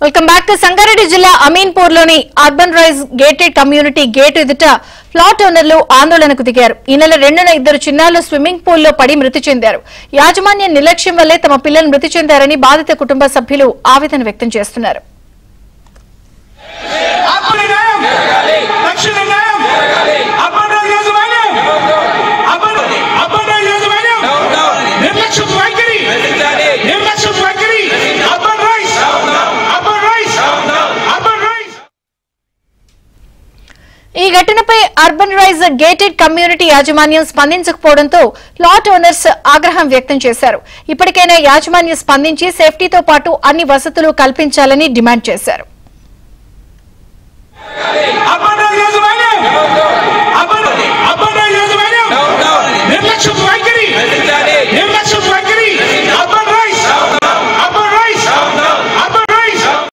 Welcome back. Sangareddy జిల్లా అమీన్పూర్లోని urban rise gated community gate ఎదుట ప్లాట్ ఓనర్లు ఆందోళనకు దిగారు. ఈ నెల 2న 2 చిన్నారులు స్విమ్మింగ్ పూల్లో పడి మృతి చెందారు. యాజమాన్య నిర్లక్ష్యం వల్లే తమ పిల్లలు మృతి చెందారని బాధిత కుటుంబ సభ్యులు ఆవేదన వ్యక్తం చేస్తున్నారు. ఈ ఘటనపై అర్బన్ రైజ్ గేటెడ్ కమ్యూనిటీ యాజమాన్యం స్పందించకపోవడంతో ప్లాట్ ఓనర్స్ ఆగ్రహం వ్యక్తం చేశారు. ఇప్పటికైనా యాజమాన్యం స్పందించి సేఫ్టీతో పాటు అన్ని వసతులు కల్పించాలని డిమాండ్ చేశారు. నిర్లక్ష్యం